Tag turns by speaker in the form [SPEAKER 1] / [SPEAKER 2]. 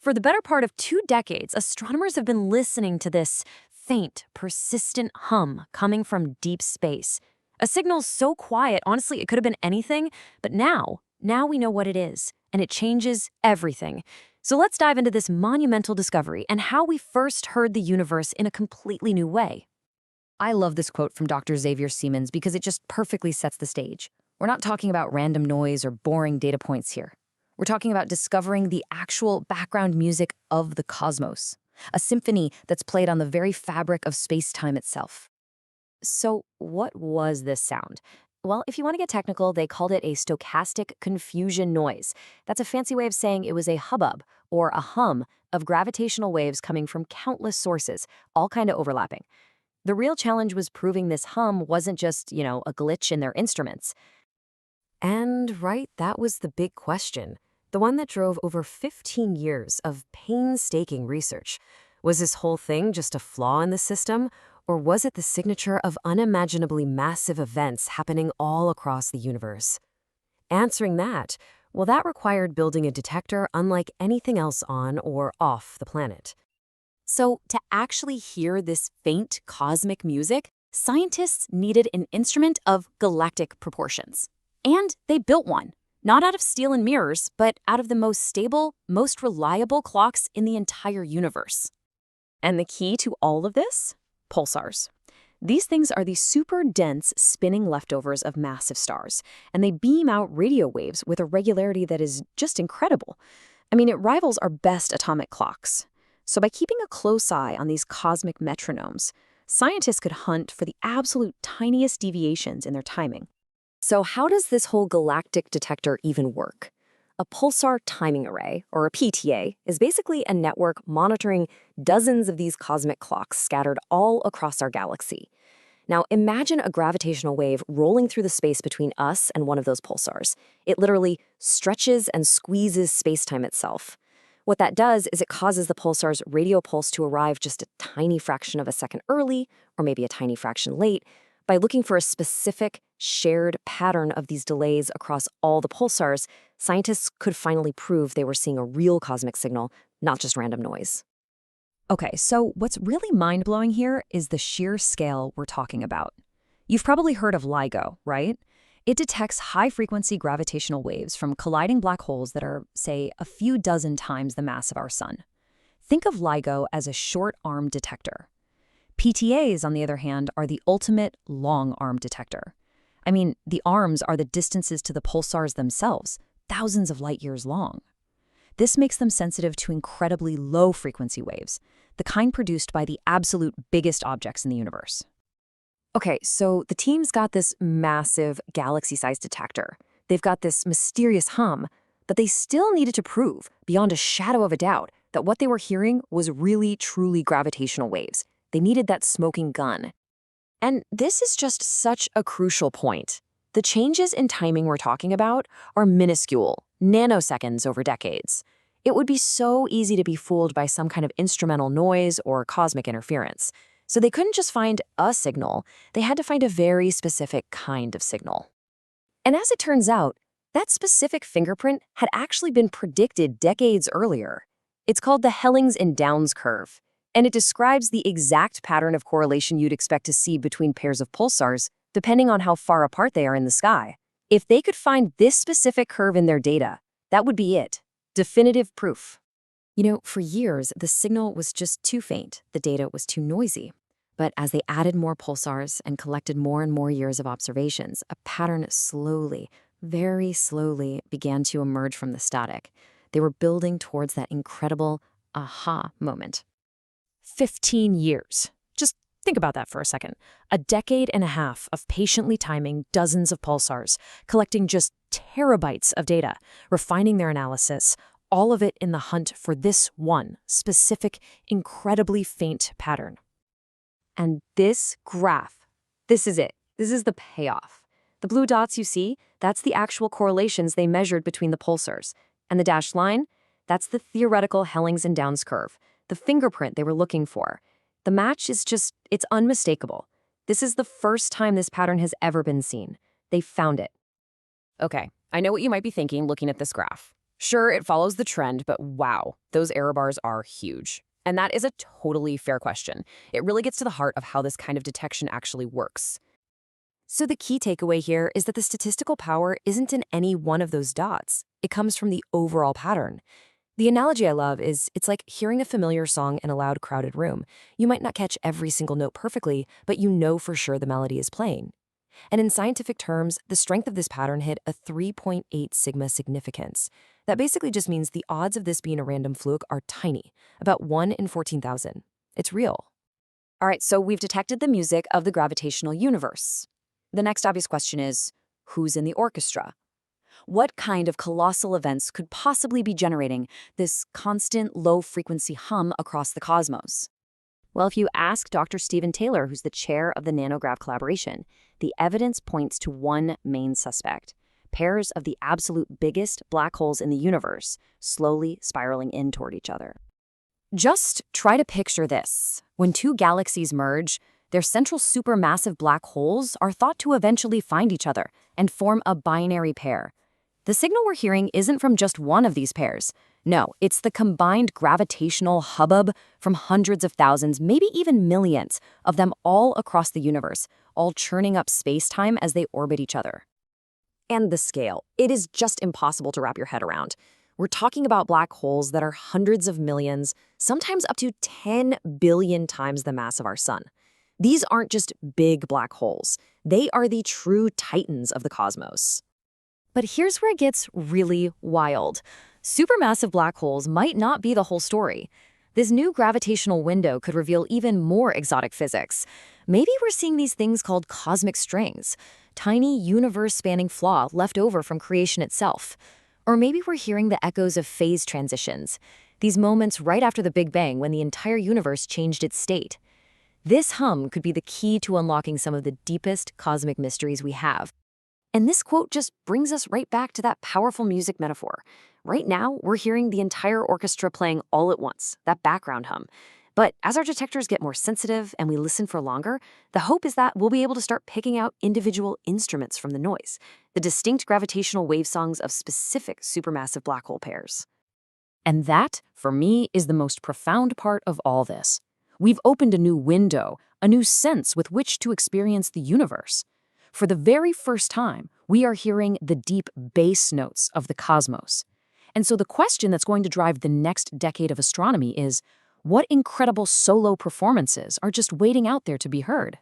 [SPEAKER 1] For the better part of 2 decades, astronomers have been listening to this faint, persistent hum coming from deep space. A signal so quiet, honestly, it could have been anything, but now we know what it is, and it changes everything. So let's dive into this monumental discovery and how we first heard the universe in a completely new way. I love this quote from Dr. Xavier Siemens because it just perfectly sets the stage. We're not talking about random noise or boring data points here. We're talking about discovering the actual background music of the cosmos, a symphony that's played on the very fabric of space-time itself. So what was this sound? Well, if you want to get technical, they called it a stochastic confusion noise. That's a fancy way of saying it was a hubbub, or a hum, of gravitational waves coming from countless sources, all kind of overlapping. The real challenge was proving this hum wasn't just, a glitch in their instruments. And right, that was the big question. The one that drove over 15 years of painstaking research. Was this whole thing just a flaw in the system, or was it the signature of unimaginably massive events happening all across the universe? Answering that, well, that required building a detector unlike anything else on or off the planet. So, to actually hear this faint cosmic music, scientists needed an instrument of galactic proportions. And they built one. Not out of steel and mirrors, but out of the most stable, most reliable clocks in the entire universe. And the key to all of this? Pulsars. These things are the super dense spinning leftovers of massive stars, and they beam out radio waves with a regularity that is just incredible. I mean, it rivals our best atomic clocks. So by keeping a close eye on these cosmic metronomes, scientists could hunt for the absolute tiniest deviations in their timing. So how does this whole galactic detector even work? A Pulsar Timing Array, or a PTA, is basically a network monitoring dozens of these cosmic clocks scattered all across our galaxy. Now, imagine a gravitational wave rolling through the space between us and one of those pulsars. It literally stretches and squeezes space-time itself. What that does is it causes the pulsar's radio pulse to arrive just a tiny fraction of a second early, or maybe a tiny fraction late, by looking for a specific, shared pattern of these delays across all the pulsars. Scientists could finally prove they were seeing a real cosmic signal, not just random noise. Okay, so what's really mind-blowing here is the sheer scale we're talking about. You've probably heard of LIGO, right? It detects high-frequency gravitational waves from colliding black holes that are, say, a few dozen times the mass of our sun. Think of LIGO as a short-arm detector. PTAs, on the other hand, are the ultimate long-arm detector. I mean, the arms are the distances to the pulsars themselves, thousands of light years long. This makes them sensitive to incredibly low-frequency waves, the kind produced by the absolute biggest objects in the universe. Okay, so the team's got this massive galaxy-sized detector. They've got this mysterious hum, but they still needed to prove, beyond a shadow of a doubt, that what they were hearing was really, truly gravitational waves. They needed that smoking gun. And this is just such a crucial point. The changes in timing we're talking about are minuscule, nanoseconds over decades. It would be so easy to be fooled by some kind of instrumental noise or cosmic interference. So they couldn't just find a signal, they had to find a very specific kind of signal. And as it turns out, that specific fingerprint had actually been predicted decades earlier. It's called the Hellings-Downs curve, and it describes the exact pattern of correlation you'd expect to see between pairs of pulsars, depending on how far apart they are in the sky. If they could find this specific curve in their data, that would be it. Definitive proof. For years, the signal was just too faint. The data was too noisy. But as they added more pulsars and collected more and more years of observations, a pattern slowly, very slowly began to emerge from the static. They were building towards that incredible aha moment. 15 years. Just think about that for a second. A decade and a half of patiently timing dozens of pulsars, collecting just terabytes of data, refining their analysis, all of it in the hunt for this one specific, incredibly faint pattern. And this graph, this is it. This is the payoff. The blue dots you see, that's the actual correlations they measured between the pulsars. And the dashed line, that's the theoretical Hellings-Downs curve, the fingerprint they were looking for. The match is it's unmistakable. This is the first time this pattern has ever been seen. They found it. Okay, I know what you might be thinking looking at this graph. Sure, it follows the trend, but wow, those error bars are huge. And that is a totally fair question. It really gets to the heart of how this kind of detection actually works. So the key takeaway here is that the statistical power isn't in any one of those dots. It comes from the overall pattern. The analogy I love is it's like hearing a familiar song in a loud, crowded room. You might not catch every single note perfectly, but you know for sure the melody is playing. And in scientific terms, the strength of this pattern hit a 3.8 sigma significance. That basically just means the odds of this being a random fluke are tiny, about 1 in 14,000. It's real. All right, so we've detected the music of the gravitational universe. The next obvious question is, who's in the orchestra? What kind of colossal events could possibly be generating this constant low-frequency hum across the cosmos? Well, if you ask Dr. Stephen Taylor, who's the chair of the NANOGrav collaboration, the evidence points to one main suspect: pairs of the absolute biggest black holes in the universe, slowly spiraling in toward each other. Just try to picture this. When two galaxies merge, their central supermassive black holes are thought to eventually find each other and form a binary pair. The signal we're hearing isn't from just one of these pairs. No, it's the combined gravitational hubbub from hundreds of thousands, maybe even millions, of them all across the universe, all churning up space-time as they orbit each other. And the scale. It is just impossible to wrap your head around. We're talking about black holes that are hundreds of millions, sometimes up to 10 billion times the mass of our sun. These aren't just big black holes. They are the true titans of the cosmos. But here's where it gets really wild. Supermassive black holes might not be the whole story. This new gravitational window could reveal even more exotic physics. Maybe we're seeing these things called cosmic strings, tiny universe-spanning flaw left over from creation itself. Or maybe we're hearing the echoes of phase transitions, these moments right after the Big Bang when the entire universe changed its state. This hum could be the key to unlocking some of the deepest cosmic mysteries we have. And this quote just brings us right back to that powerful music metaphor. Right now, we're hearing the entire orchestra playing all at once, that background hum. But as our detectors get more sensitive and we listen for longer, the hope is that we'll be able to start picking out individual instruments from the noise, the distinct gravitational wave songs of specific supermassive black hole pairs. And that, for me, is the most profound part of all this. We've opened a new window, a new sense with which to experience the universe. For the very first time, we are hearing the deep bass notes of the cosmos. And so the question that's going to drive the next decade of astronomy is, what incredible solo performances are just waiting out there to be heard?